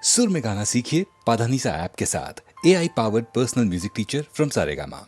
सुर में गाना सीखिए पाधानीसा ऐप के साथ। AI powered personal music teacher from Saregama.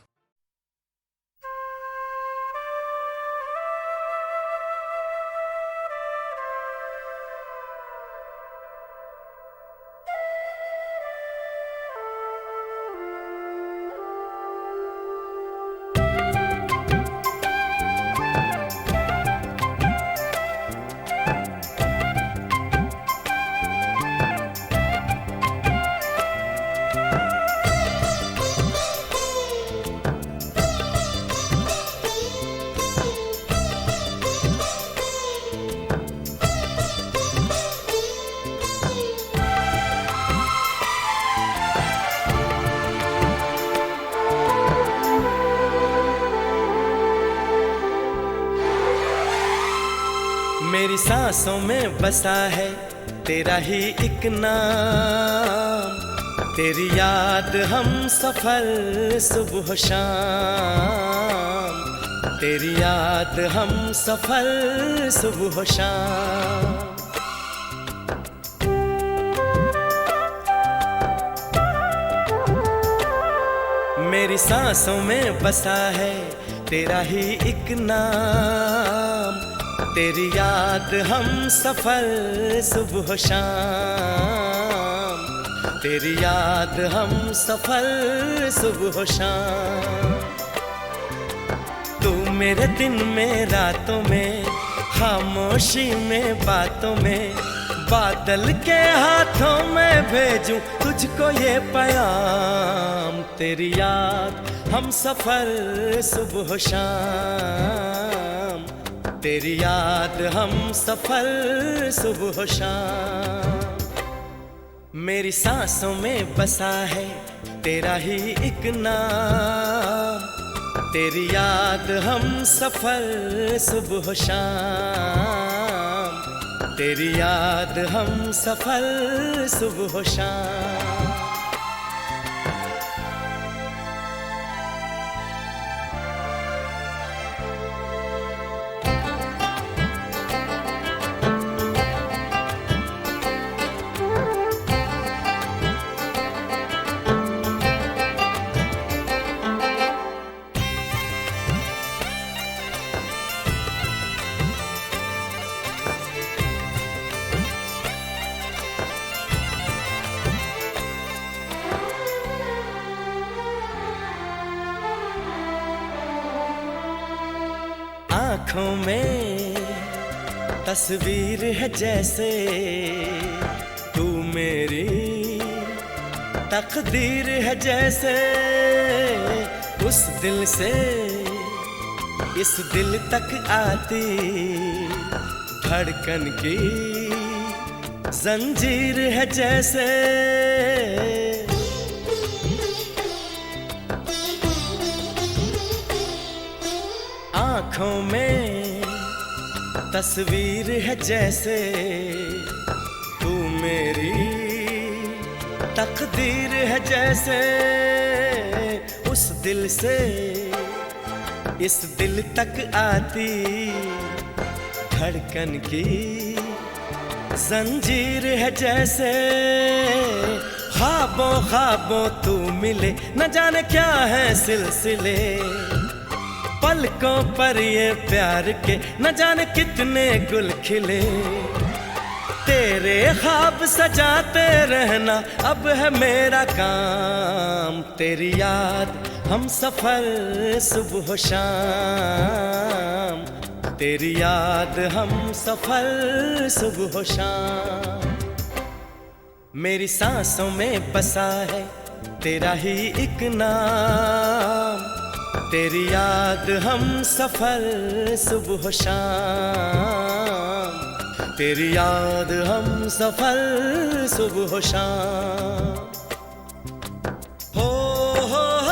मेरी सांसों में बसा है तेरा ही एक नाम, तेरी याद हम सफर सुबह शाम, तेरी याद हम सफर सुबह शाम। मेरी सांसों में बसा है तेरा ही एक नाम, तेरी याद हम सफर सुबह शाम, तेरी याद हम सफर सुबह शाम। तू मेरे दिन में रातों में, खामोशी में बातों में, बादल के हाथों में भेजूं तुझको ये पैगाम, तेरी याद हम सफर सुबह शाम, तेरी याद हम सफर सुबह शाम। मेरी सांसों में बसा है तेरा ही एक नाम, तेरी याद हम सफर सुबह शाम, तेरी याद हम सफर सुबह शाम। आँखों में तस्वीर है जैसे तू मेरी तकदीर है जैसे, उस दिल से इस दिल तक आती धड़कन की जंजीर है जैसे। आँखों में तस्वीर है जैसे तू मेरी तकदीर है जैसे, उस दिल से इस दिल तक आती धड़कन की जंजीर है जैसे। ख्वाबों ख्वाबों तू मिले न जाने क्या है सिलसिले, पलकों पर ये प्यार के न जाने कितने गुल खिले, तेरे ख्वाब सजाते रहना अब है मेरा काम, तेरी याद हम सफर सुबह शाम, तेरी याद हम सफर सुबह शाम। मेरी सांसों में बसा है तेरा ही एक नाम, तेरी याद हम सफर सुबह शाम, तेरी याद हम सफर सुबह शाम। हो हो हो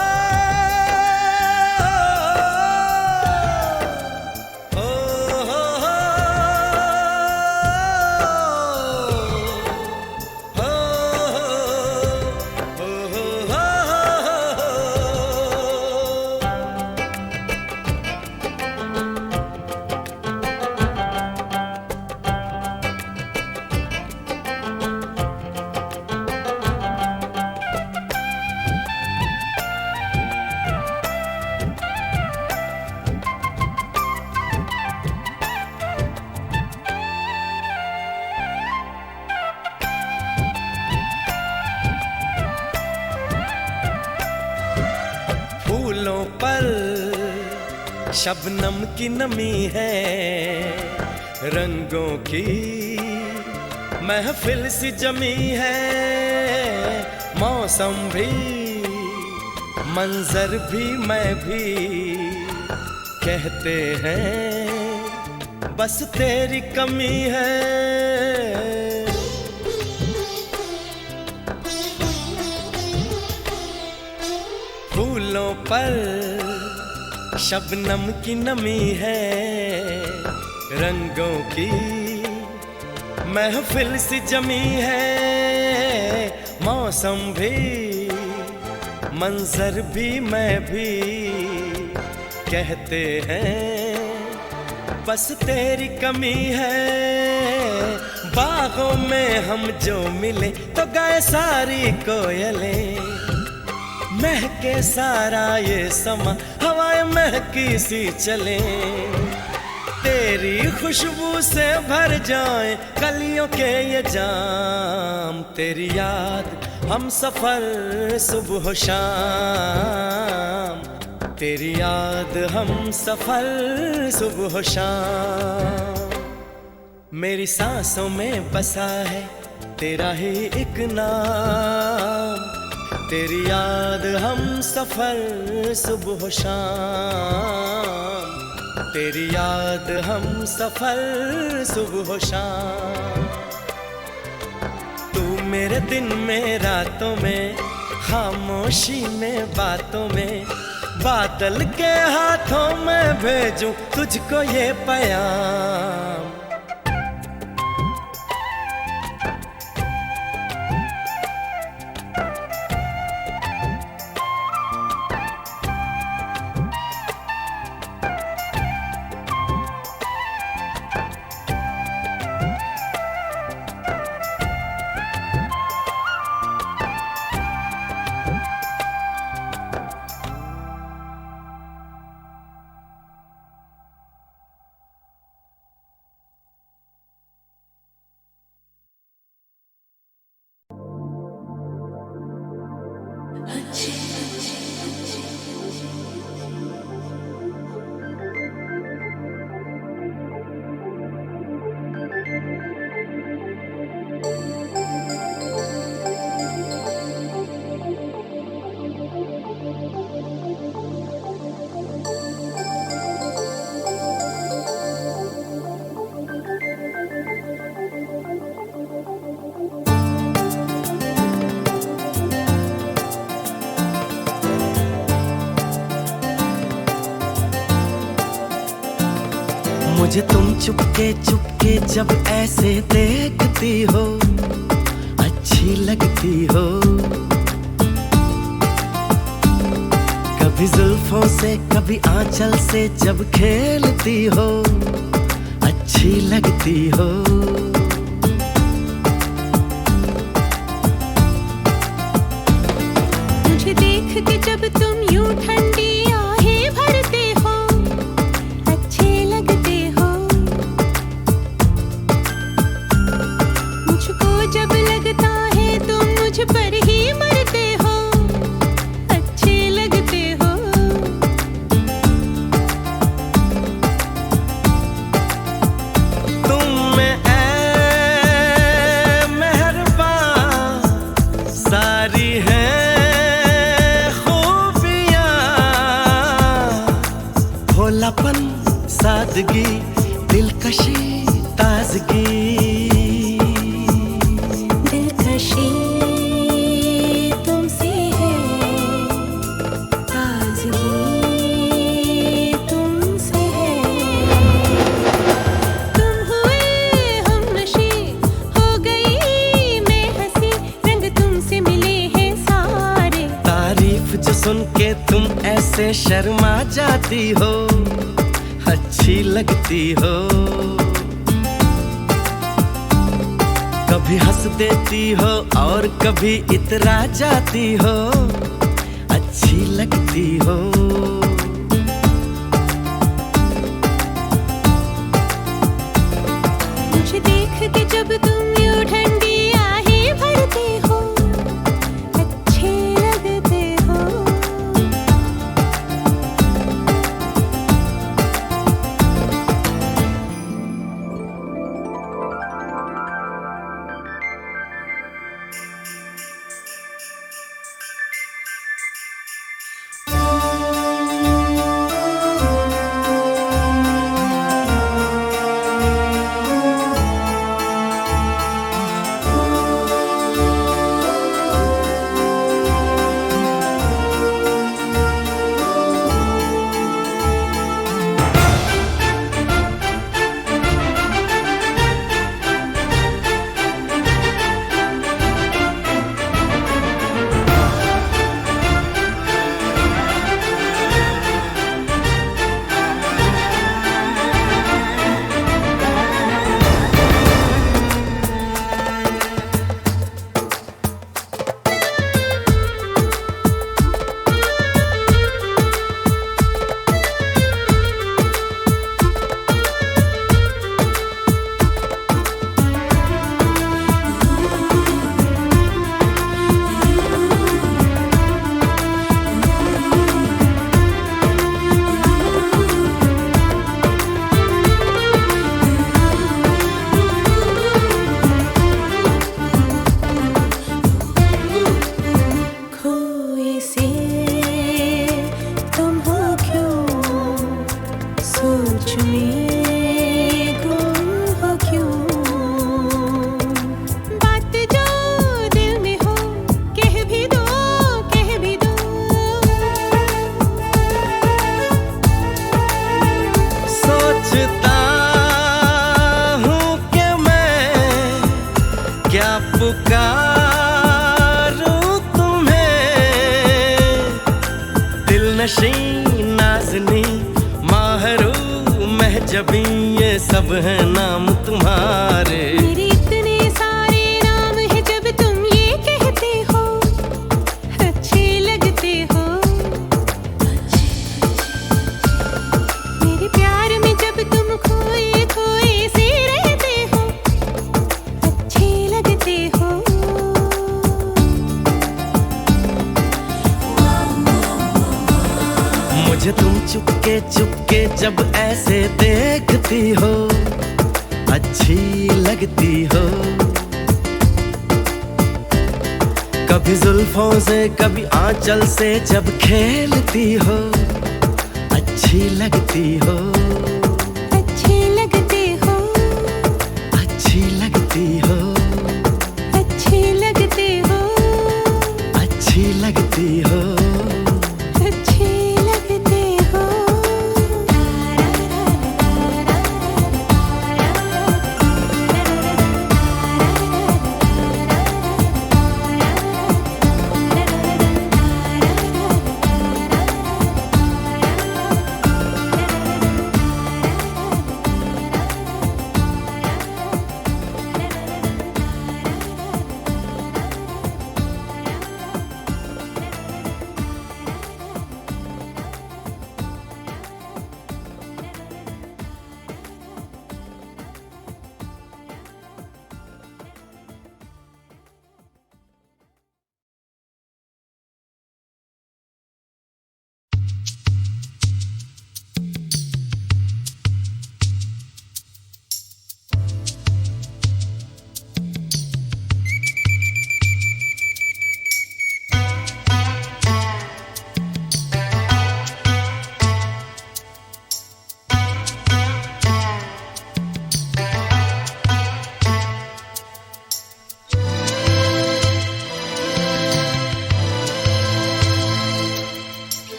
शबनम की नमी है, रंगों की महफिल सी जमी है। मौसम भी, मंजर भी, मैं भी, कहते हैं बस तेरी कमी है। फूलों पर शबनम की नमी है, रंगों की महफिल सी जमी है। मौसम भी, मंजर भी, मैं भी, कहते हैं बस तेरी कमी है। बागों में हम जो मिले तो गाए सारी कोयलें, महके सारा ये समा, हवाएं महकी सी चले। तेरी खुशबू से भर जाए कलियों के ये जाम। तेरी याद हम सफर सुबह शाम, तेरी याद हम सफर सुबह शाम। मेरी सांसों में बसा है तेरा ही एक नाम। तेरी याद हम सफर सुबह शाम, तेरी याद हम सफर सुबह शाम। तू मेरे दिन में, रातों में, खामोशी में, बातों में, बादल के हाथों में भेजूं तुझको ये पैगाम। मुझे तुम चुपके चुपके जब ऐसे देखती हो, अच्छी लगती हो। कभी जुल्फों से, कभी आंचल से जब खेलती हो, अच्छी लगती हो। मुझे देख के जब तुम यूं ठंडी आहें भरते हो, अच्छे लगते हो। मुझको जब लगता है तुम मुझ पर ही मरते हो, अच्छे लगते हो। तुम में ऐ मेहरबान सारी है भोलापन, सादगी, दिलकशी, ताजगी। दिलकशी तुमसे है, ताजगी तुमसे है। तुम हुए हमनशी, हो गई मैं हंसी, रंग तुमसे मिले हैं सारे। तारीफ जो सुन के तुम ऐसे शर्मा जाती हो, अच्छी लगती हो। कभी हंस देती हो और कभी इतरा जाती हो, अच्छी लगती हो। मुझे देख के जब तुम यूं ठंडी आहें भरते हो, अच्छे लगते हो। नशी नाज़नी माहरू महजबी ये सब है नाम तुम्हारे। मेरे इतने सारे नाम है जब तुम ये कहते हो अच्छे लगते हो। मेरे प्यार में जब तुम खोए खोए से रहते हो अच्छे लगते हो। मुझे तुम चुपके चुपके जब ऐसे देखती हो अच्छी लगती हो। कभी जुल्फों से कभी आंचल से जब खेलती हो अच्छी लगती हो। अच्छे लगते हो। अच्छी लगती हो। अच्छे लगते हो। अच्छी लगती हो। अच्छे लगते हो।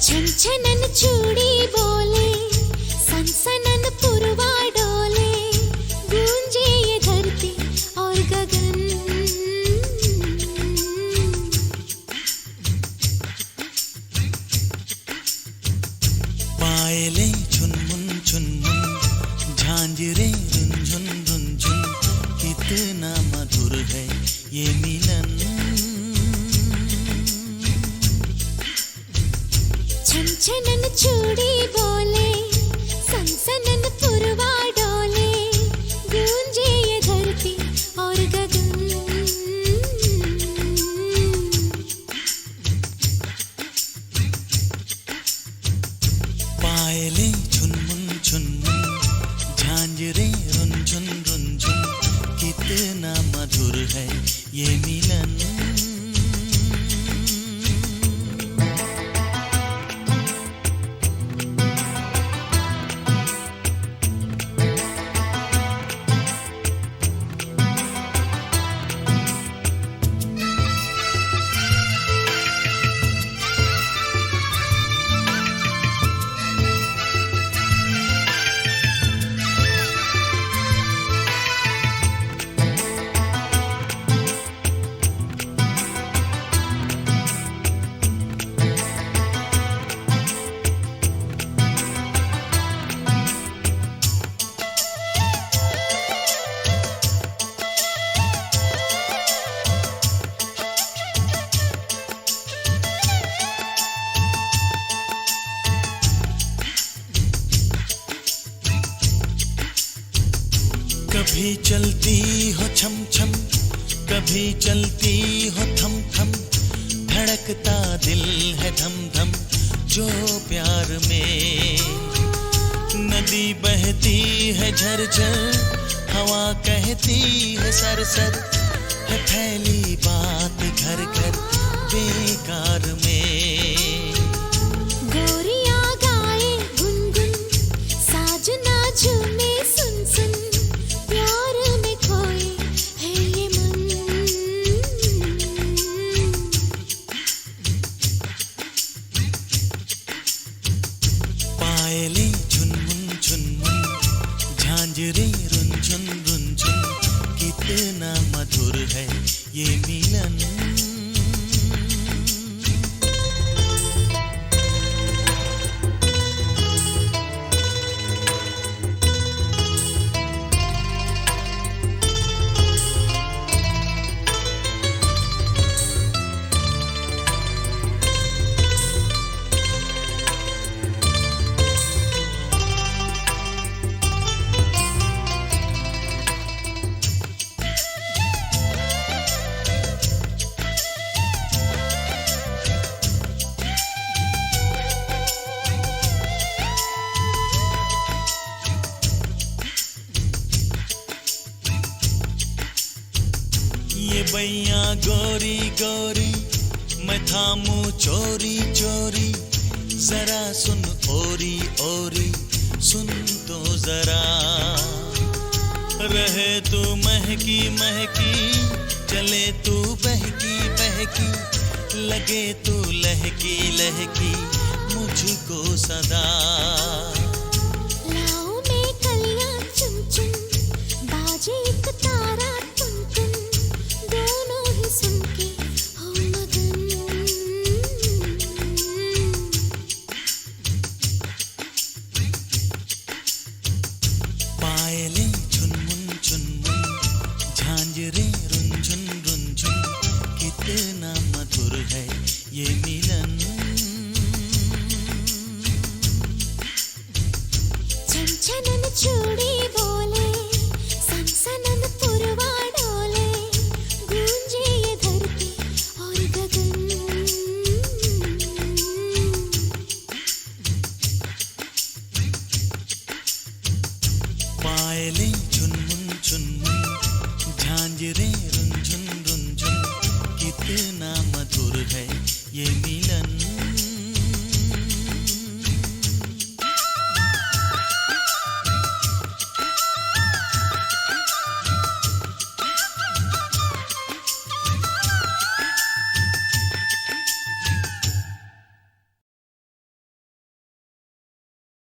छनछनन चूड़ी बोले, सनसनन पुरवा डोले, गूंजे ये धरती और गगन। पायले चुनमुन चुनमुन, झांझरे रुंझुन रुंझुन, कितना मधुर है ये मिलन। छनछनन चूड़ी बोले, सनसनन पुरवा डोले, गूंजे ये धरती और गगन। पायले चुनमुन चुनमुन, झांझरे रुंझुन रुंझुन, कितना मधुर है ये मिलन। चलती हो छम छम, कभी चलती हो थम थम, धड़कता दिल है धम धम जो प्यार में। नदी बहती है झरझर, हवा कहती है सरसर, है फैली बात घर घर बेकार में। गोरिया गाए गुनगुन, साजना झूमे सुन सुन, प्यार में खोए है ये मन। पायले झुनमुन झुनमुन, झांझरे रुनझुन रुनझुन, कितना मधुर है ये मिलन। ये बैया गोरी गोरी, मैं थामू चोरी चोरी, जरा सुन ओरी ओरी, सुन तो जरा। रहे तू महकी महकी, चले तू बहकी बहकी, लगे तू लहकी लहकी मुझको सदा। लाओ में कलियां चुन चुन, बाजे एक तारा टुन टुन, दोनों ही सुन के हो मगन। पायले झुनमुन झुनमुन, झांझरे रुनझुन रुनझुन, कितना मधुर है ये मिलन। छनछनन चूड़ी बोले, सनसनन पुरवा डोले, गूंजे ये धरती और गगन। पायले झुनमुन झुनमुन, झांझरे रुनझुन रुनझुन, कितना मधुर है ये मिलन।